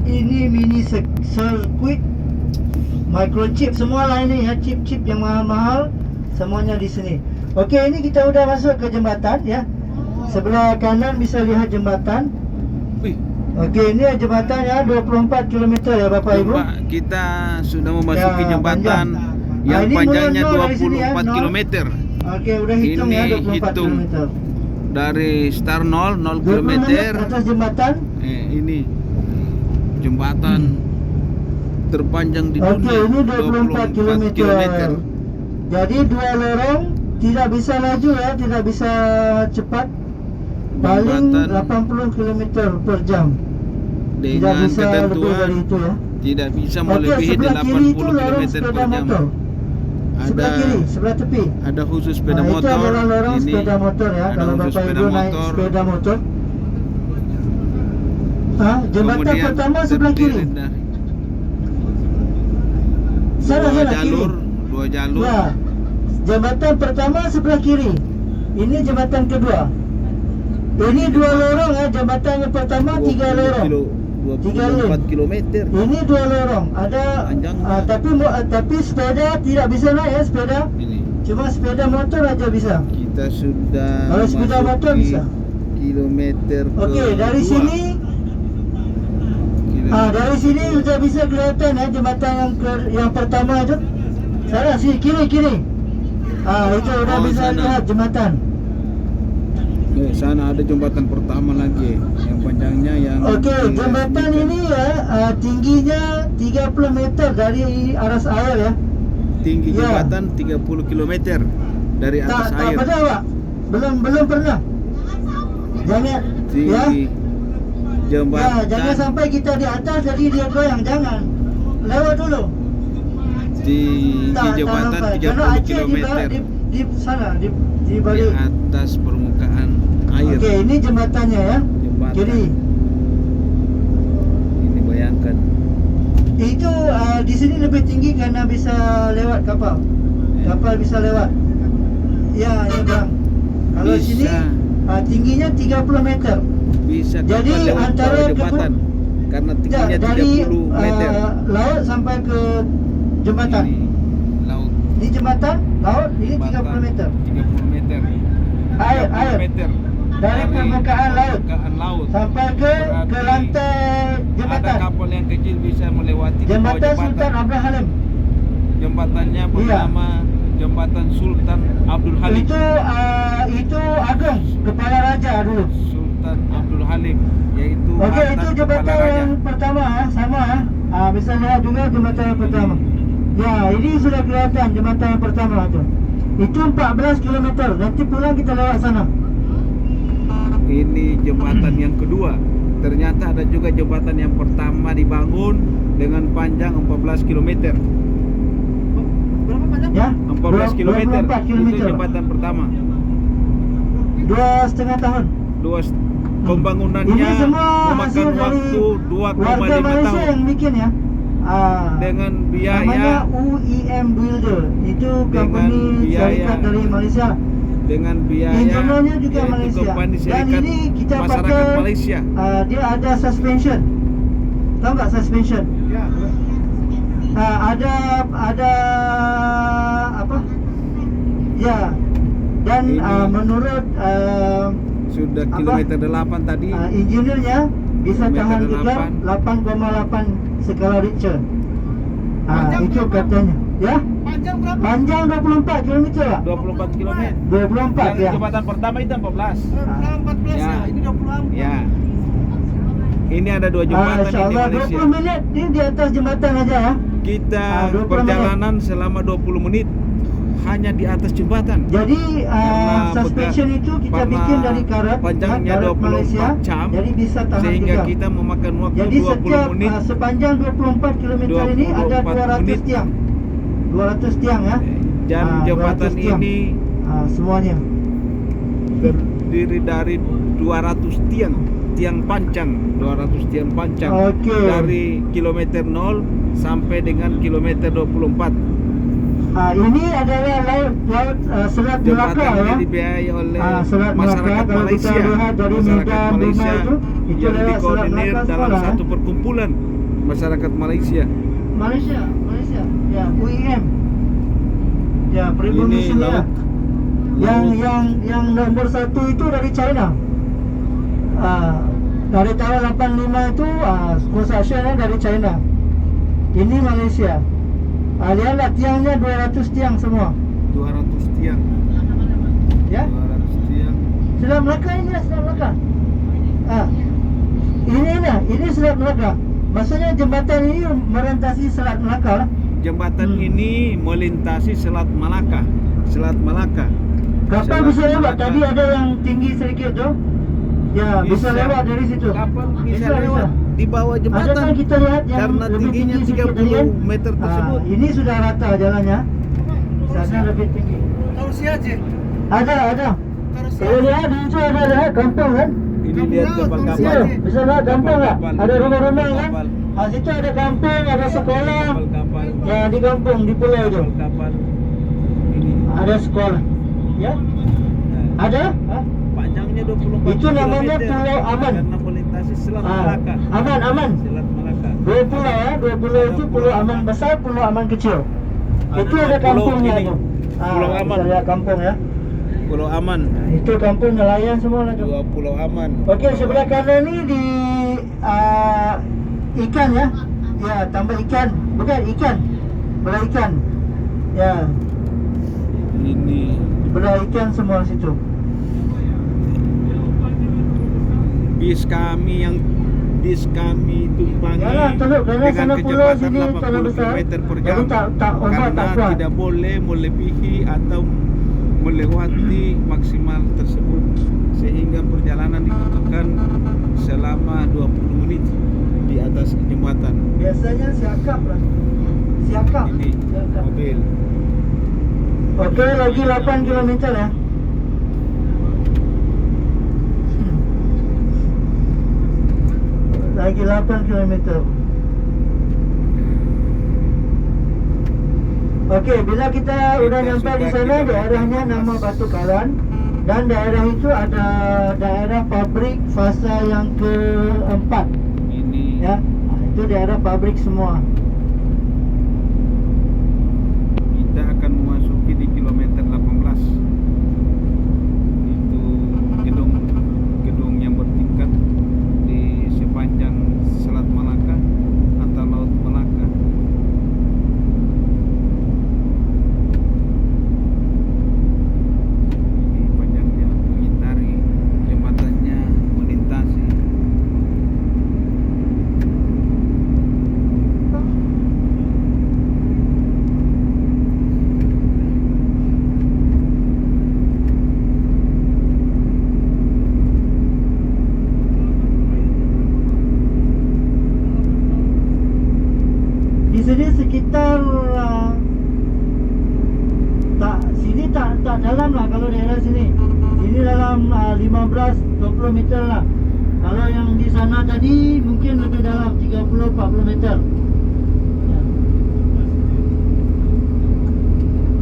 ini mini circuit, microchip, semua lah ini ya, chip-chip yang mahal-mahal semuanya di sini. Okey, ini kita udah masuk ke jembatan ya. Sebelah kanan bisa lihat jembatan. Okey, ini jembatan ya, 24 km ya Bapak Ibu. Kita sudah memasuki Ya, jembatan yang ini panjangnya mulai nol dari sini ya, 24 nol. km. Okey, udah hitung ya, 24 hitung km. dari start 0 20 km. menit atas jembatan. Ini jembatan terpanjang di dunia. Okey, ini 24 km. Jadi dua lorong, tidak bisa laju ya, tidak bisa cepat. Paling Jembatan 80 km per jam. Tidak dengan bisa lebih dari ketentuan itu ya. tidak bisa Okey, melebihi sebelah kiri itu 80 lorong km sepeda per jam. motor. Sebelah kiri, sebelah tepi. Ada khusus sepeda Itu motor. adalah lorong Ini sepeda motor ya. ada Kalau khusus Bapak sepeda Ibu naik motor. sepeda motor. Jembatan Kemudian pertama sebelah terdiri kiri. dari Salah dua kiri. jalur. Ya. Jembatan pertama sebelah kiri. Ini jembatan kedua. Ini dua lorong ya. Jembatan yang pertama 3 lorong. 24 km. Ini dua lorong. Ada Panjangnya. tapi sepeda tidak bisa naik ya, sepeda. Ini Cuma sepeda motor aja bisa. kita sudah Kalau sepeda motor memasuki bisa. kilometer Okey, dari kedua. sini dari sini sudah bisa kelihatan ya jembatan yang pertama itu. Salah sini kiri. Itu udah bisa sana. lihat jembatan. Sana ada jembatan pertama lagi yang panjangnya yang Okey, jembatan ini ya tingginya 30 meter dari aras air ya. tinggi Ya. jembatan 30 km dari atas Tak air. pernah Pak. Belum pernah. Jangan Tinggi ya. jembatan Jangan sampai kita di atas jadi dia goyang, jangan. Lewat dulu. tinggi jembatan nampak. 30 Karena Aceh km di sana di di balik. atas permukaan air. Okey, ini jembatannya ya. Jembatan. Kiri. Ini bayangkan. Itu di sini lebih tinggi karena bisa lewat kapal. Kapal bisa lewat. Ya, bang. Kalau Bisa. sini tingginya 30 meter. Bisa Jadi kapal lewat antara bawah jembatan karena tingginya dari 30 meter. laut sampai ke jembatan. Ini laut. Ini jembatan, laut, ini Jembatan 30 meter. 30 meter. Air. 30 meter. Dari permukaan laut permukaan laut. sampai ke Berarti lantai jembatan. Ada kapal yang kecil bisa melewati di bawah Jembatan Sultan Abdul Halim. Jembatannya bernama Jembatan Sultan Abdul Halim. Itu Agung, kepala raja dulu. Sultan Abdul Halim, yaitu Okey, mantan itu kepala jembatan raja. yang pertama sama bisa lihat juga jembatan yang pertama. Ya, ini sudah kelihatan jembatan yang pertama tu. Itu 14 km. Nanti pulang kita lewat sana. Ini jembatan yang kedua. Ternyata ada juga jembatan yang pertama dibangun dengan panjang 14 km. Berapa panjang? Ya, 14 km. 24 km. Itu jembatan pertama. 2,5 tahun. Pembangunannya Ini semua hasil memakan dari waktu warga 2,5 Malaysia tahun yang bikin ya. dengan Namanya biaya UEM Builder. Itu Dengan company biaya syarikat dari Malaysia. Injiniernya juga yaitu Malaysia. company Dan syarikat ini kita masyarakat pakai Malaysia. dia ada suspension. Tahu nggak suspension? Ya. Ada apa? Ya. Dan Ini menurut Sudah apa? kilometer 8 tadi. injiniernya bisa Kilometer tahan iklan 8,8 skala Richter. Panjang Itu berapa? katanya. Ya, Panjang berapa? panjang 24 km lah. 24 km. 24 Yang ya. jembatan pertama itu 14. 14 Ya. ya. Ini 24. Ya. Ini ada dua jembatan di InsyaAllah Malaysia. 20 minit ini di atas jembatan aja ya. Kita 20 perjalanan selama 20 menit hanya di atas jembatan. Jadi Karena suspension itu kita karena bikin dari karet, panjangnya karet 24 Malaysia, jam, jadi bisa tahan sehingga juga. kita memakan waktu Jadi 20 setiap menit. sepanjang 24 km ini ada 24 200 menit. tiang. 200 tiang ya. Dan jembatan 200 tiang. ini Semuanya. terdiri dari 200 tiang pancang, 200 tiang pancang. Okey. Dari kilometer 0 sampai dengan kilometer 24. Ini adalah laut Selat Melaka Jembatan ini ya. dibiayai oleh Selat masyarakat Melaka, kalau kita Malaysia. lihat dari Masyarakat Medan, Malaysia Brunei itu yang lewat Selat dikoordinir Melaka dalam sekolah, satu perkumpulan masyarakat Malaysia. Malaysia. Ya, UIM. Ya, Pribumi Ini Semia. laut. Yang nomor 1 itu dari China. Dari tahun 85 itu construction dari China. Ini Malaysia. Lihatlah tiangnya 200 tiang semua. 200 tiang. Ya. 200 tiang. Selat Melaka ini ya, Selat Melaka. Ini Selat Melaka. Maksudnya jembatan ini merentasi Selat Melaka lah. Jembatan ini melintasi Selat Malaka. Selat Malaka. Kapal Selat bisa lewat. Malaka. Tadi ada yang tinggi sedikit tu. Ya, bisa lewat dari situ. Kapal bisa lewat di bawah Ada jembatan. kan kita lihat yang Karena lebih tingginya tinggi sedikit 30 tadi kan? meter tersebut. Ini sudah rata jalannya. Sana lebih tinggi. Taruh si aja. Ada. Taruh si Kalau lihat di situ ada lihat kampung kan? Ini lihat kapal-kapal. Ya, bisa lihat kampung tak? Kapal-kapal. Ada rumah-rumah kan? Kapal. Situ ada kampung, ada sekolah. Kapal-kapal. Ya, di kampung, di pulau itu. Kapal. Ini. Ada sekolah. Ya? Nah, Ada? panjangnya 24 Itu namanya kilometer. Pulau Aman. Karena melintasi Selat Malaka. Aman. Selat Malaka. Dua pulau ya, dua pulau itu pulau aman besar, pulau aman kecil. Itu ada pulau kampungnya ini. tu. Pulau Aman. Bisa lihat kampung ya. Pulau Aman. Itu kampung nelayan semua lah tu. Dua Pulau Aman. Okey, sebelah kanan ni di ikan ya. Ya, tambah ikan. Bukan ikan. Belah ikan. Ya, Ini belah ikan semua situ. bis kami tumpangi Yalah, teluk kerana sana pulau kecepatan sini 80 tanah besar. km per Jadi jam. tak ombak tak Karena kuat. tidak boleh melebihi atau melewati maksimal tersebut, sehingga perjalanan dibutuhkan selama 20 menit di atas jembatan. Biasanya siakap lah. Siakap. Ini Siakap. mobil. Okey, lagi 8 km ya. Lagi 8 km. Okey, bila kita sudah nyampai di sana, daerahnya nama Batu Karan. Dan daerah itu ada daerah pabrik fasa yang keempat. Ini Ya, itu daerah pabrik semua. kita akan memasuki di kilometer 18. Itu gedung yang bertingkat di sepanjang Selat Malaka atau Laut Malaka. Ini panjangnya mengitari, jembatannya melintasi. Di sini sekitar sini tak dalam lah kalau daerah sini. Sini dalam 15-20 meter lah. Kalau yang di sana tadi mungkin lebih dalam 30-40 meter. Ya.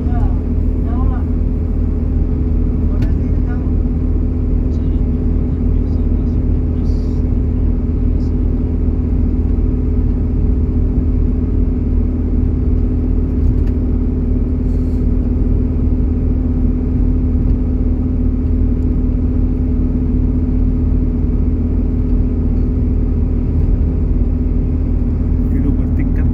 Ya, jauh lah. Kalau sini jauh. Gedung bertingkat.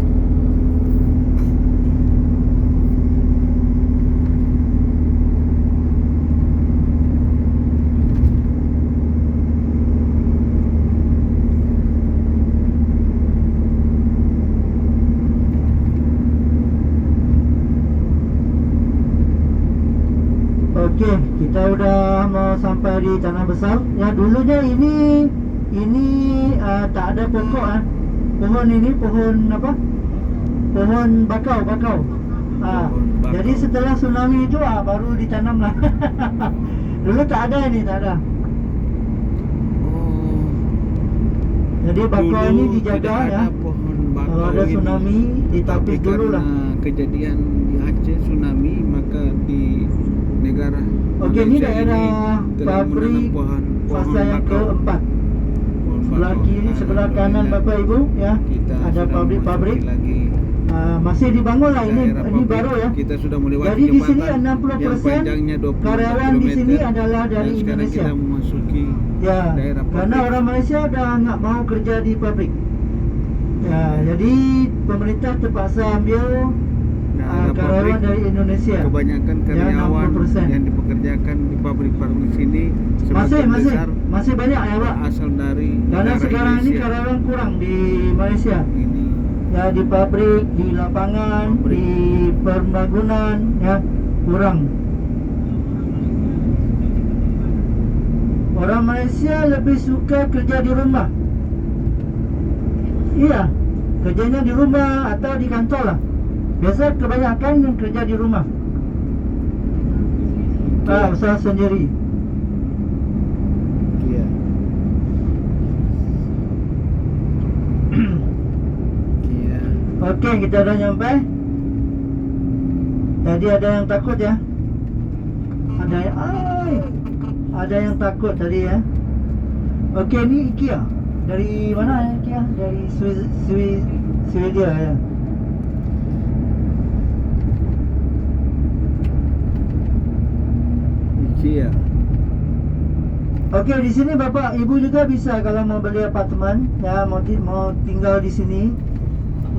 Okey, kita udah mau sampai di Tanah Besar. Ya, dulunya ini tak ada pokok Pohon ini pohon apa? Pohon bakau. bakau. Jadi setelah tsunami itu baru ditanam lah. Dulu tak ada ini, tak ada. Oh. Jadi bakau Dulu ini dijaga tidak ya. ada pohon bakau Kalau ada ini. tsunami ditapis Tapi dulu lah. karena kejadian di Aceh tsunami, maka di negara Okey, ini Malaysia daerah telah menanam pabrik pohon fasa yang bakau. keempat. Pohon sebelah kiri, sebelah kanan Bapak Ibu ya. Kita Ada sudah pabrik-pabrik. memasuki lagi Masih dibangun lah ini daerah ini pabrik. baru ya. Kita sudah melewati Jadi di sini jembatan 60% yang panjangnya 24 karyawan di sini kilometer. adalah dari Dan sekarang Indonesia. kita memasuki Ya, daerah karena pabrik. orang Malaysia dah nggak mau kerja di pabrik. Ya, jadi pemerintah terpaksa ambil Daerah karyawan pabrik. dari Indonesia. Kebanyakan karyawan 60%. yang dipekerjakan di pabrik-pabrik sini Masih banyak ya Pak. asal dari Karena negara sekarang ini Indonesia. karyawan kurang di Malaysia. Ini Ya, di pabrik, di lapangan, Pabrik. di pembangunan ya kurang. Orang Malaysia lebih suka kerja di rumah. Iya, kerjanya di rumah atau di kantor lah. Biasa kebanyakan yang kerja di rumah. Usaha sendiri. Kia. Kia. Okey, kita dah nyampe. Tadi ada yang takut ya. Ada yang takut tadi ya. Okey, ni IKEA. Dari mana IKEA? Dari Swedia ya. Kia. Okey, di sini Bapak Ibu juga bisa kalau mau beli apartemen ya, mau tinggal di sini.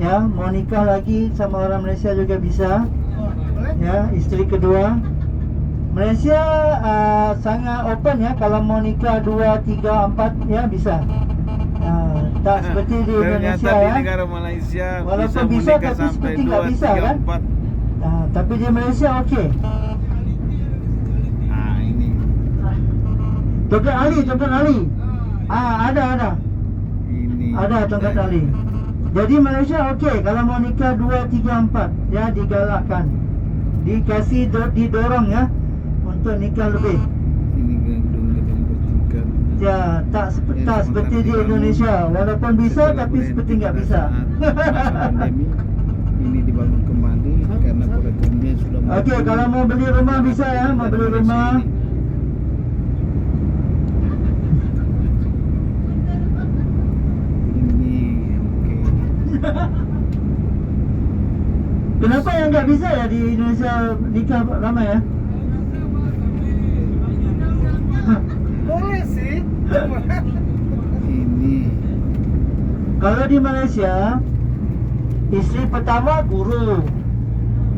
Ya, mau nikah lagi sama orang Malaysia juga bisa. Ya, isteri kedua. Malaysia sangat open ya, kalau mau nikah 2, 3, 4 ya bisa. Tak seperti di Ternyata Indonesia di ya. negara Malaysia Walaupun bisa, menikah tapi sampai seperti 2, nggak bisa, 3, kan? 4. Tapi di Malaysia okey. Ini Tongkat Ali. Ada. ini Ada tongkat Ali. Jadi Malaysia okey, kalau mau nikah 2, 3, 4 ya digalakkan. Dikasih didorong ya untuk nikah lebih. Ini gedung-gedung bertingkat. Ya, tak seperti di Indonesia. Walaupun bisa tapi seperti nggak bisa. Masa pandemi ini dibangun kembali karena perekonomian sudah Okey, kalau mau beli rumah bisa ya, mau beli rumah. Ini oke. Kenapa yang nggak bisa ya di Indonesia nikah ramai ya? Boleh sih. Ini Kalau di Malaysia, isteri pertama guru,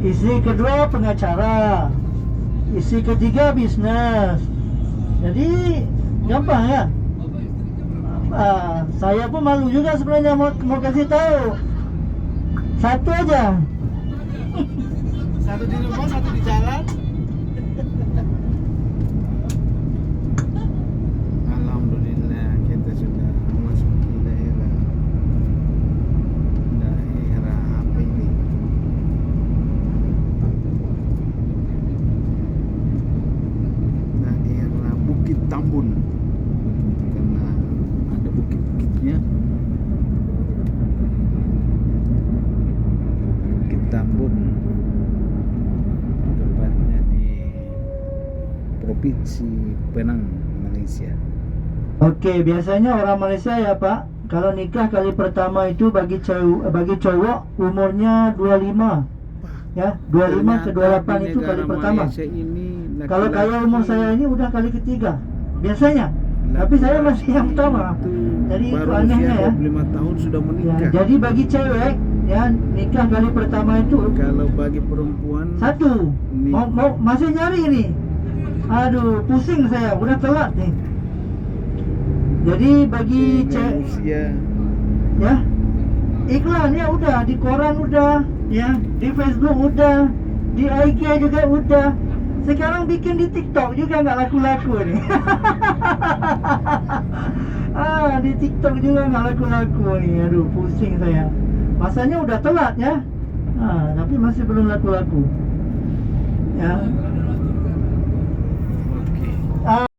isteri kedua pengacara, isteri ketiga bisnes. Jadi gampang ya. Saya pun malu juga sebenarnya mau kasih tahu. Satu aja. Satu di rumah, satu di jalan. alhamdulillah kita sudah memasuki daerah apa ini? Daerah Bukit Tambun. Karena ada bukit-bukitnya. Bukit Tambun. Tepatnya di Provinsi Penang, Malaysia. Okey, biasanya orang Malaysia ya Pak, kalau nikah kali pertama itu bagi cowok umurnya 25. Ya, 25 ke 28 itu kali pertama. Kalau kayak umur saya ini udah kali ketiga. Biasanya. Tapi saya masih yang pertama. Jadi itu baru anehnya usia ya. 25 tahun sudah Ya, menikah. jadi bagi cewek ya nikah kali pertama itu Kalau bagi perempuan satu. Ini. Mau masih nyari ini. Aduh, pusing saya, udah telat nih. Jadi bagi dengan usia ya iklan ya udah di koran udah ya, di Facebook udah, di IG juga udah. Sekarang bikin di TikTok juga nggak laku-laku nih. Di TikTok juga nggak laku-laku nih. Aduh, pusing saya. Masanya udah telat ya. Tapi masih belum laku-laku. Ya.